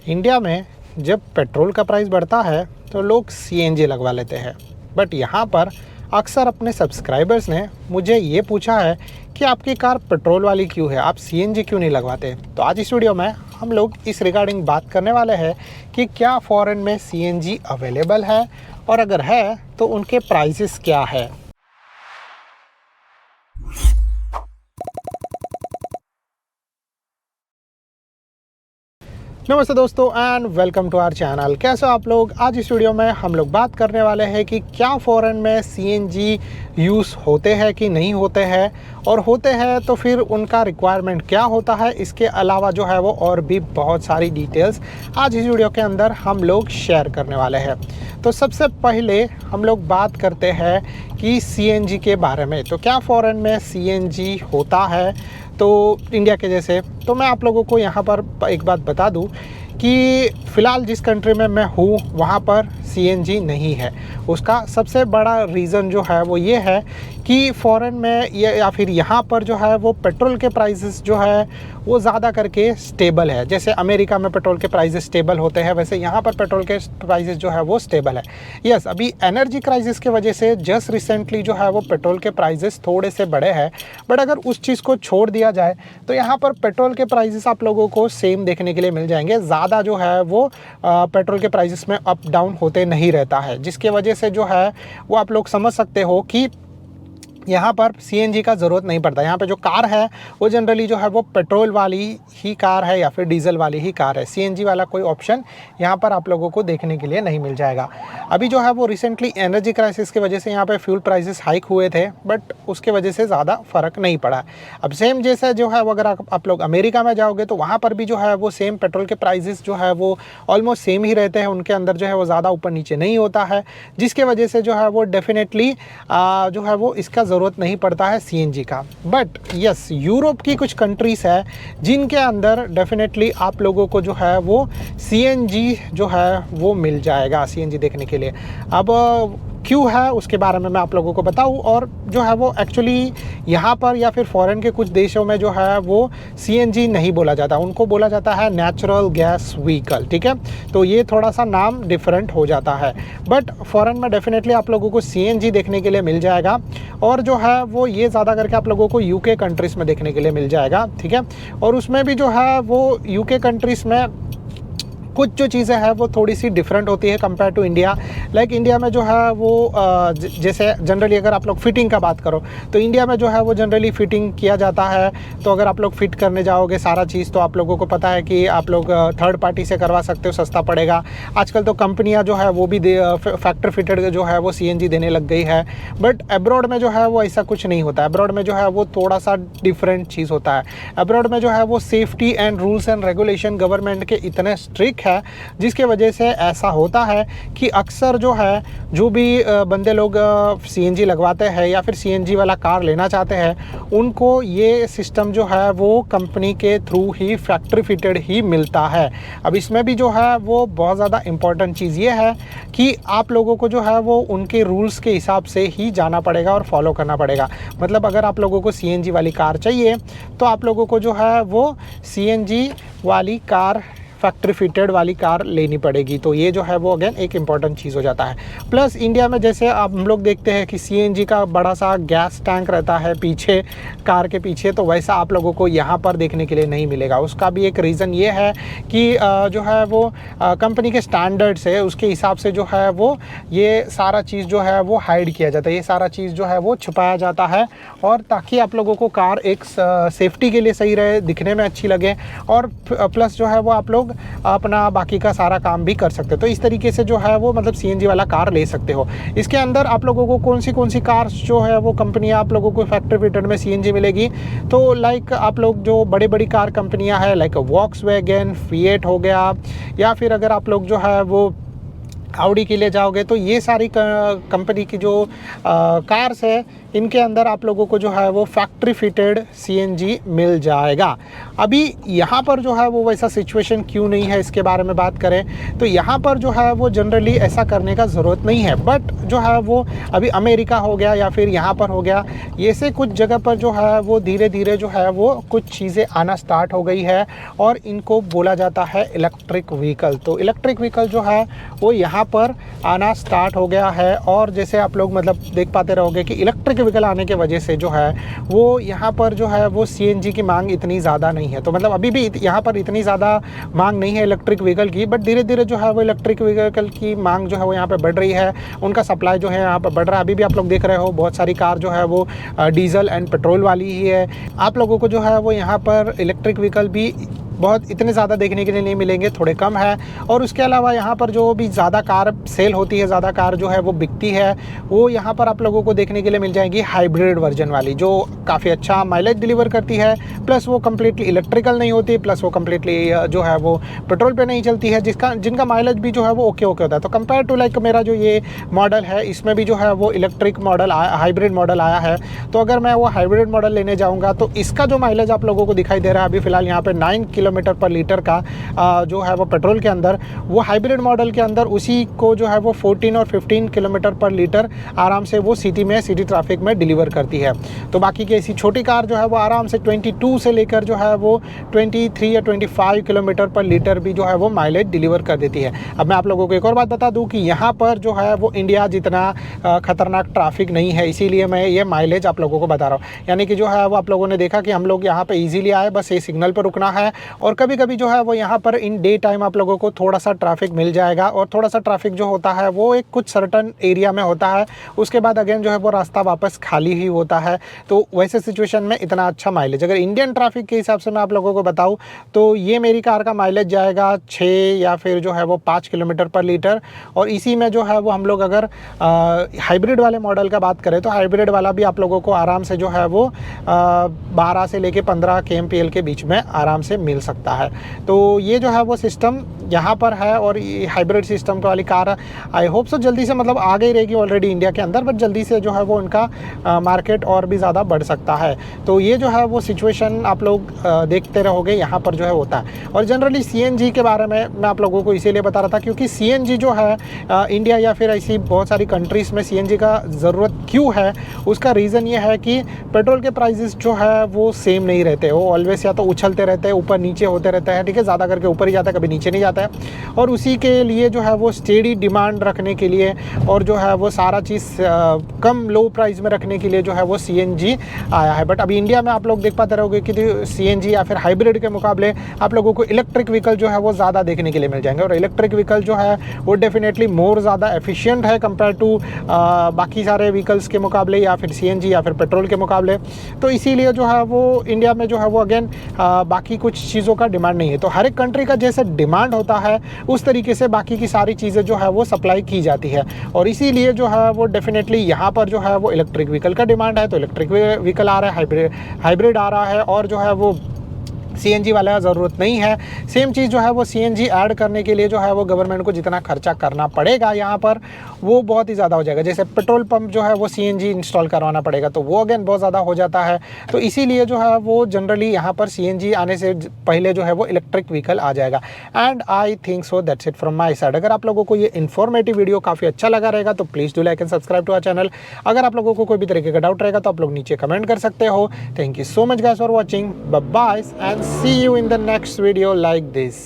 India में जब petrol का प्राइस बढ़ता है तो लोग सीएनजी लगवा लेते हैं। बट यहाँ पर अक्सर अपने सब्सक्राइबर्स ने मुझे ये पूछा है कि आपकी कार पेट्रोल वाली क्यों है, आप सीएनजी क्यों नहीं लगवाते। तो आज इस वीडियो में हम लोग इस रिगार्डिंग बात करने वाले हैं कि क्या फ़ॉरेन में सीएनजी अवेलेबल है और अगर है तो उनके प्राइसेस क्या है। नमस्ते दोस्तों and welcome to our channel. कैसे हो आप लोग। आज इस वीडियो में हम लोग बात करने वाले हैं कि क्या फ़ॉरेन में सीएनजी यूज़ होते हैं कि नहीं होते हैं, और होते हैं तो फिर उनका रिक्वायरमेंट क्या होता है। इसके अलावा जो है वो और भी बहुत सारी डिटेल्स आज इस वीडियो के अंदर हम लोग शेयर करने वाले हैं। तो सबसे पहले हम लोग बात करते हैं कि सीएनजी के बारे में। तो क्या फ़ॉरेन में सीएनजी होता है तो इंडिया के जैसे। तो मैं आप लोगों को यहाँ पर एक बात बता दूँ कि फ़िलहाल जिस कंट्री में मैं हूँ वहाँ पर सीएनजी नहीं है। उसका सबसे बड़ा रीज़न जो है वो ये है कि फ़ॉरेन में या फिर यहाँ पर जो है वो पेट्रोल के प्राइसेस जो है वो ज़्यादा करके स्टेबल है। जैसे अमेरिका में पेट्रोल के प्राइसेस स्टेबल होते हैं, वैसे यहाँ पर पेट्रोल के प्राइसेस जो है वो स्टेबल है। यस, अभी एनर्जी क्राइसिस की वजह से जस्ट रिसेंटली जो है वो पेट्रोल के प्राइसेस थोड़े से बढ़े हैं। बट अगर उस चीज़ को छोड़ दिया जाए तो यहाँ पर पेट्रोल के प्राइसेस आप लोगों को सेम देखने के लिए मिल जाएंगे। ज़्यादा जो है वो पेट्रोल के प्राइसेस में अप डाउन होते नहीं रहता है, जिसके वजह से जो है वो आप लोग समझ सकते हो कि यहाँ पर सीएनजी का ज़रूरत नहीं पड़ता। यहाँ पे जो कार है वो जनरली जो है वो पेट्रोल वाली ही कार है या फिर डीजल वाली ही कार है। सीएनजी वाला कोई ऑप्शन यहाँ पर आप लोगों को देखने के लिए नहीं मिल जाएगा। अभी जो है वो रिसेंटली एनर्जी क्राइसिस की वजह से यहाँ पे फ्यूल प्राइसेस हाइक हुए थे, बट उसके वजह से ज़्यादा फ़र्क नहीं पड़ा। अब सेम जैसे जो है वो अगर आप लोग अमेरिका में जाओगे तो वहाँ पर भी जो है वो सेम पेट्रोल के प्राइसेस जो है वो ऑलमोस्ट सेम ही रहते हैं। उनके अंदर जो है वो ज़्यादा ऊपर नीचे नहीं होता है, जिसके वजह से जो है वो डेफिनेटली जो है वो इसका ज़रूरत नहीं पड़ता है सीएनजी का। बट यस, यूरोप की कुछ कंट्रीज़ है जिनके अंदर डेफिनेटली आप लोगों को जो है वो सीएनजी जो है वो मिल जाएगा सीएनजी देखने के लिए। अब क्यों है उसके बारे में मैं आप लोगों को बताऊं, और जो है वो एक्चुअली यहाँ पर या फिर फॉरेन के कुछ देशों में जो है वो सीएनजी नहीं बोला जाता, उनको बोला जाता है नेचुरल गैस व्हीकल। ठीक है, तो ये थोड़ा सा नाम डिफरेंट हो जाता है। बट फॉरेन में डेफिनेटली आप लोगों को सीएनजी देखने के लिए मिल जाएगा, और जो है वो ये ज़्यादा करके आप लोगों को यूके कंट्रीज़ में देखने के लिए मिल जाएगा। ठीक है, और उसमें भी जो है वो यूके कंट्रीज़ में कुछ जो चीज़ें हैं वो थोड़ी सी डिफरेंट होती है compare to India. Like India में जो है वो जैसे जनरली अगर आप लोग फिटिंग का बात करो तो इंडिया में जो है वो जनरली फिटिंग किया जाता है। तो अगर आप लोग फिट करने जाओगे सारा चीज़, तो आप लोगों को पता है कि आप लोग थर्ड पार्टी से करवा सकते हो, सस्ता पड़ेगा। आजकल तो कंपनियाँ जो है वो भी फैक्ट्री फिटेड जो है वो सीएनजी देने लग गई है। बट अब्रॉड में जो है वो ऐसा कुछ नहीं होता है। अब्रॉड में जो है वो थोड़ा सा डिफरेंट चीज़ होता है। अब्रॉड में जो है वो safety and rules and regulation government के इतने स्ट्रिक्ट है, जिसके वजह से ऐसा होता है कि अक्सर जो है जो भी बंदे लोग सीएनजी लगवाते हैं या फिर सीएनजी वाला कार लेना चाहते हैं, उनको ये सिस्टम जो है वो कंपनी के थ्रू ही फैक्ट्री फिटेड ही मिलता है। अब इसमें भी जो है वो बहुत ज़्यादा इम्पॉर्टेंट चीज़ ये है कि आप लोगों को जो है वो उनके रूल्स के हिसाब से ही जाना पड़ेगा और फॉलो करना पड़ेगा। मतलब अगर आप लोगों को सीएनजी वाली कार चाहिए तो आप लोगों को जो है वो सीएनजी वाली कार, फैक्ट्री फिटेड वाली कार लेनी पड़ेगी। तो ये जो है वो अगेन एक इम्पॉर्टेंट चीज़ हो जाता है। प्लस इंडिया में जैसे अब हम लोग देखते हैं कि सीएनजी का बड़ा सा गैस टैंक रहता है पीछे, कार के पीछे, तो वैसा आप लोगों को यहाँ पर देखने के लिए नहीं मिलेगा। उसका भी एक रीज़न ये है कि जो है वो कंपनी के स्टैंडर्ड्स है उसके हिसाब से जो है वो ये सारा चीज़ जो है वो हाइड किया जाता है, ये सारा चीज़ जो है वो छुपाया जाता है, और ताकि आप लोगों को कार एक सेफ्टी के लिए सही रहे, दिखने में अच्छी लगे, और प्लस जो है वो आप लोग अपना बाकी का सारा काम भी कर सकते हो। तो इस तरीके से जो है वो मतलब सीएनजी वाला कार ले सकते हो। इसके अंदर आप लोगों को कौन सी कार्स जो है वो कंपनियां आप लोगों को फैक्ट्री फिटेड में सीएनजी मिलेगी। तो लाइक आप लोग जो बड़ी कार कंपनियां हैं लाइक वॉक्सवैगन, फिएट हो गया, या फिर अगर आप लोग जो है वो ऑडी के लिए जाओगे तो ये सारी कंपनी की जो कार्स है इनके अंदर आप लोगों को जो है वो फैक्ट्री फिटेड सीएनजी मिल जाएगा। अभी यहाँ पर जो है वो वैसा सिचुएशन क्यों नहीं है इसके बारे में बात करें तो यहाँ पर जो है वो जनरली ऐसा करने का ज़रूरत नहीं है, बट जो है वो अभी अमेरिका हो गया या फिर यहाँ पर हो गया, ये से कुछ जगह पर जो है वो धीरे धीरे जो है वो कुछ चीज़ें आना स्टार्ट हो गई है और इनको बोला जाता है इलेक्ट्रिक व्हीकल। तो इलेक्ट्रिक व्हीकल जो है वो यहाँ पर आना स्टार्ट हो गया है और जैसे आप लोग मतलब देख पाते रहोगे कि इलेक्ट्रिक व्हीकल आने की वजह से जो है वो यहाँ पर जो है वो सीएनजी की मांग इतनी ज़्यादा नहीं है। तो मतलब अभी भी यहाँ पर इतनी ज़्यादा मांग नहीं है इलेक्ट्रिक व्हीकल की, बट धीरे धीरे जो है वो इलेक्ट्रिक व्हीकल की मांग जो है वो यहाँ पे बढ़ रही है, उनका सप्लाई जो है यहाँ पर बढ़ रहा है। अभी भी आप लोग देख रहे हो बहुत सारी कार जो है वो डीजल एंड पेट्रोल वाली ही है। आप लोगों को जो है वो यहाँ पर इलेक्ट्रिक व्हीकल भी बहुत इतने ज़्यादा देखने के लिए नहीं मिलेंगे, थोड़े कम है। और उसके अलावा यहाँ पर जो भी ज़्यादा कार सेल होती है, ज़्यादा कार जो है वो बिकती है, वो यहाँ पर आप लोगों को देखने के लिए मिल जाएगी हाइब्रिड वर्जन वाली, जो काफ़ी अच्छा माइलेज डिलीवर करती है, प्लस वो कम्प्लीटली इलेक्ट्रिकल नहीं होती, प्लस वो कम्प्लीटली जो है वो पेट्रोल पे नहीं चलती है, जिनका माइलेज भी जो है वो ओके होता है। तो कंपेयर टू लाइक मेरा जो ये मॉडल है इसमें भी जो है वो इलेक्ट्रिक मॉडल हाइब्रिड मॉडल आया है। तो अगर मैं वो हाइब्रिड मॉडल लेने जाऊँगा तो इसका जो माइलेज आप लोगों को दिखाई दे रहा है अभी फ़िलहाल यहाँ पर 9 किलोमीटर पर लीटर का जो है वो पेट्रोल के अंदर, वो हाइब्रिड मॉडल के अंदर उसी को जो है वो 14 और 15 किलोमीटर पर लीटर आराम से वो सिटी ट्रैफिक में डिलीवर करती है। तो बाकी की ऐसी छोटी कार जो है वो आराम से 22 से लेकर जो है वो 23 या 25 किलोमीटर पर लीटर भी जो है वो माइलेज डिलीवर कर देती है। अब मैं आप लोगों को एक और बात बता दूं कि यहाँ पर जो है वो इंडिया जितना खतरनाक ट्रैफिक नहीं है, इसीलिए मैं ये माइलेज आप लोगों को बता रहा हूँ। यानी कि जो है वो आप लोगों ने देखा कि हम लोग यहाँ पे इजीली आए, बस ये सिग्नल पर रुकना है और कभी कभी जो है वो यहाँ पर इन डे टाइम आप लोगों को थोड़ा सा ट्रैफिक मिल जाएगा और थोड़ा सा ट्रैफिक जो होता है वो एक कुछ सर्टन एरिया में होता है, उसके बाद अगेन जो है वो रास्ता वापस खाली ही होता है। तो वैसे सिचुएशन में इतना अच्छा माइलेज, अगर इंडियन ट्रैफिक के हिसाब से मैं आप लोगों को बताऊँ तो ये मेरी कार का माइलेज जाएगा 6 या फिर जो है वो 5 किलोमीटर पर लीटर। और इसी में जो है वो हम लोग अगर हाइब्रिड वाले मॉडल का बात करें तो हाइब्रिड वाला भी आप लोगों को आराम से जो है वो 12 से लेके 15 kmpl के बीच में आराम से मिल सकता है। तो ये जो है वो सिस्टम यहाँ पर है और ये हाइब्रिड सिस्टम वाली कार आई होप सो जल्दी से मतलब आ गई रहेगी ऑलरेडी इंडिया के अंदर, बट जल्दी से जो है वो उनका मार्केट और भी ज़्यादा बढ़ सकता है। तो ये जो है वो सिचुएशन आप लोग देखते रहोगे यहाँ पर जो है होता है। और जनरली सीएनजी के बारे में मैं आप लोगों को इसीलिए बता रहा था क्योंकि सीएनजी जो है इंडिया या फिर ऐसी बहुत सारी कंट्रीज़ में सीएनजी का ज़रूरत क्यों है, उसका रीज़न ये है कि पेट्रोल के प्राइजेस जो है वो सेम नहीं रहते, वो ऑलवेज या तो उछलते रहते हैं, ऊपर नीचे होते रहते हैं, ठीक है, ज़्यादा करके ऊपर ही जाता है, कभी नीचे नहीं जाता है। और उसी के लिए जो है वो स्टेडी डिमांड रखने के लिए और जो है वो सारा चीज़ कम लो प्राइस में रखने के लिए जो है वो सीएनजी आया है। बट अभी इंडिया में आप लोग देख पाते रहोगे कि सीएनजी या फिर हाइब्रिड के मुकाबले आप लोगों को इलेक्ट्रिक व्हीकल जो है वो ज़्यादा देखने के लिए मिल जाएंगे। और इलेक्ट्रिक व्हीकल जो है वो डेफिनेटली मोर ज़्यादा एफिशिएंट है कंपेयर टू बाकी सारे व्हीकल्स के मुकाबले या फिर सीएनजी या फिर पेट्रोल के मुकाबले। तो इसीलिए जो है वो इंडिया में जो है वो अगेन बाकी कुछ चीज़ों का डिमांड नहीं है। तो हर एक कंट्री का जैसे डिमांड होता है उस तरीके से बाकी की सारी चीज़ें जो है वो सप्लाई की जाती है। और इसीलिए जो है वो डेफिनेटली यहाँ पर जो है वो इलेक्ट्रिक व्हीकल का डिमांड है, तो इलेक्ट्रिक व्हीकल आ रहा है, हाइब्रिड आ रहा है और जो है वो सीएनजी वाला ज़रूरत नहीं है। सेम चीज़ जो है वो सीएनजी ऐड करने के लिए जो है वो गवर्नमेंट को जितना खर्चा करना पड़ेगा यहाँ पर वो बहुत ही ज़्यादा हो जाएगा। जैसे पेट्रोल पंप जो है वो सीएनजी इंस्टॉल करवाना पड़ेगा तो वो अगेन बहुत ज़्यादा हो जाता है। तो इसीलिए जो है वो जनरली यहाँ पर सीएनजी आने से पहले जो है वो इलेक्ट्रिक व्हीकल आ जाएगा। And I think so that's it from my side. अगर आप लोगों को ये इन्फॉर्मेटिव वीडियो काफ़ी अच्छा लगा रहेगा तो please do like and subscribe to our channel. अगर आप लोगों को कोई भी तरीके का डाउट रहेगा तो आप लोग नीचे कमेंट कर सकते हो। Thank you so much guys for watching, bye bye and see you in the next video like this.